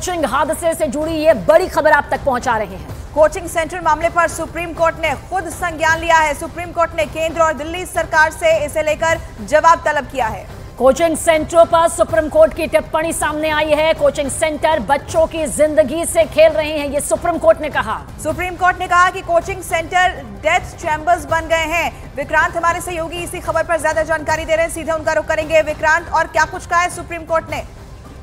Coaching हादसे से जुड़ी ये बड़ी खबर आप तक पहुंचा रहे हैं। कोचिंग सेंटर मामले पर सुप्रीम कोर्ट ने खुद संज्ञान लिया है। सुप्रीम कोर्ट ने केंद्र और दिल्ली सरकार से इसे लेकर जवाब तलब किया है। कोचिंग सेंटरों पर सुप्रीम कोर्ट की टिप्पणी सामने आई है। कोचिंग सेंटर बच्चों की जिंदगी से खेल रहे हैं, ये सुप्रीम कोर्ट ने कहा। सुप्रीम कोर्ट ने कहा कि कोचिंग सेंटर डेथ चैम्बर्स बन गए हैं। विक्रांत हमारे सहयोगी इसी खबर पर ज्यादा जानकारी दे रहे हैं, सीधे उनका रुख करेंगे। विक्रांत, और क्या कुछ कहा है सुप्रीम कोर्ट ने?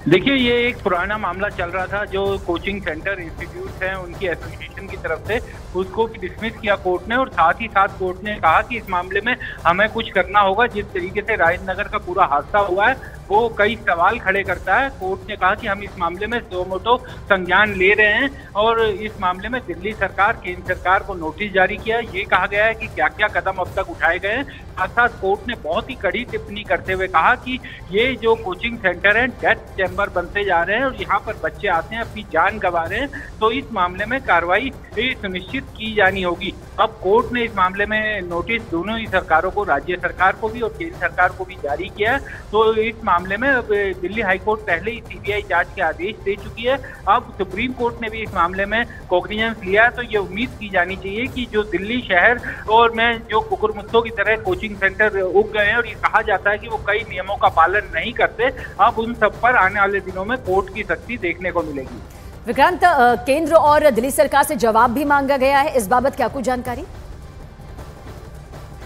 देखिए, ये एक पुराना मामला चल रहा था जो कोचिंग सेंटर इंस्टीट्यूट हैं उनकी एसोसिएशन की तरफ से, उसको डिसमिस किया कोर्ट ने। और साथ ही साथ कोर्ट ने कहा कि इस मामले में हमें कुछ करना होगा। जिस तरीके से राजेंद्र नगर का पूरा हादसा हुआ है वो कई सवाल खड़े करता है। कोर्ट ने कहा कि हम इस मामले में सुमोटो संज्ञान ले रहे हैं और इस मामले में दिल्ली सरकार, केंद्र सरकार को नोटिस जारी किया है। ये कहा गया है कि क्या क्या कदम अब तक उठाए गए हैं। साथ साथ कोर्ट ने बहुत ही कड़ी टिप्पणी करते हुए कहा कि ये जो कोचिंग सेंटर है डेथ चैम्बर बनते जा रहे हैं और यहाँ पर बच्चे आते हैं अपनी जान गंवा रहे हैं, तो इस मामले में कार्रवाई सुनिश्चित की जानी होगी। अब कोर्ट ने इस मामले में नोटिस दोनों ही सरकारों को, राज्य सरकार को भी और केंद्र सरकार को भी जारी किया है। तो इस मामले में अब दिल्ली हाईकोर्ट पहले ही सीबीआई जांच के आदेश दे चुकी है। अब सुप्रीम कोर्ट ने भी इस मामले में कॉग्निजेंस लिया है। तो ये उम्मीद की जानी चाहिए कि जो दिल्ली शहर और में जो कुकुरमुत्तों की तरह कोचिंग सेंटर उग गए हैं और ये कहा जाता है कि वो कई नियमों का पालन नहीं करते, अब उन सब पर आने वाले दिनों में कोर्ट की सख्ती देखने को मिलेगी। विक्रांत, केंद्र और दिल्ली सरकार से जवाब भी मांगा गया है, इस बाबत क्या कुछ जानकारी?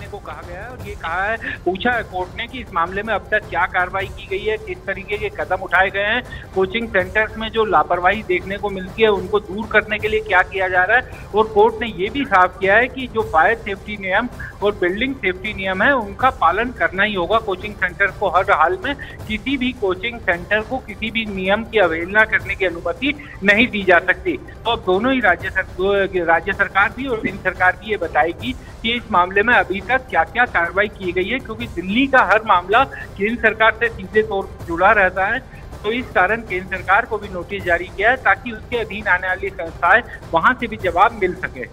को कहा गया है और ये कहा है, पूछा है कोर्ट ने कि इस मामले में अब तक क्या कार्रवाई की गई है, किस तरीके के कदम उठाए गए हैं, कोचिंग सेंटर्स में जो लापरवाही देखने को मिलती है उनको दूर करने के लिए क्या किया जा रहा है। और कोर्ट ने ये भी साफ किया है कि जो फायर सेफ्टी नियम और बिल्डिंग सेफ्टी नियम है उनका पालन करना ही होगा। कोचिंग सेंटर को हर हाल में, किसी भी कोचिंग सेंटर को किसी भी नियम की अवहेलना करने की अनुमति नहीं दी जा सकती। तो अब दोनों ही राज्य सरकार भी और केंद्र सरकार भी ये बताएगी कि इस मामले में अभी तक क्या क्या कार्रवाई की गई है, क्योंकि दिल्ली का हर मामला केंद्र सरकार से सीधे तौर पर जुड़ा रहता है। तो इस कारण केंद्र सरकार को भी नोटिस जारी किया है ताकि उसके अधीन आने वाली संस्थाएं वहां से भी जवाब मिल सके।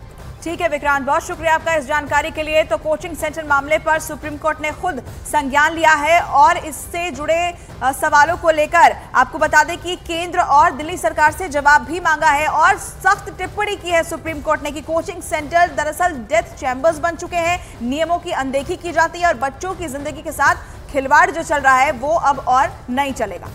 ठीक है विक्रांत, बहुत शुक्रिया आपका इस जानकारी के लिए। तो कोचिंग सेंटर मामले पर सुप्रीम कोर्ट ने खुद संज्ञान लिया है और इससे जुड़े सवालों को लेकर आपको बता दें कि केंद्र और दिल्ली सरकार से जवाब भी मांगा है और सख्त टिप्पणी की है सुप्रीम कोर्ट ने कि कोचिंग सेंटर दरअसल डेथ चैम्बर्स बन चुके हैं, नियमों की अनदेखी की जाती है और बच्चों की जिंदगी के साथ खिलवाड़ जो चल रहा है वो अब और नहीं चलेगा।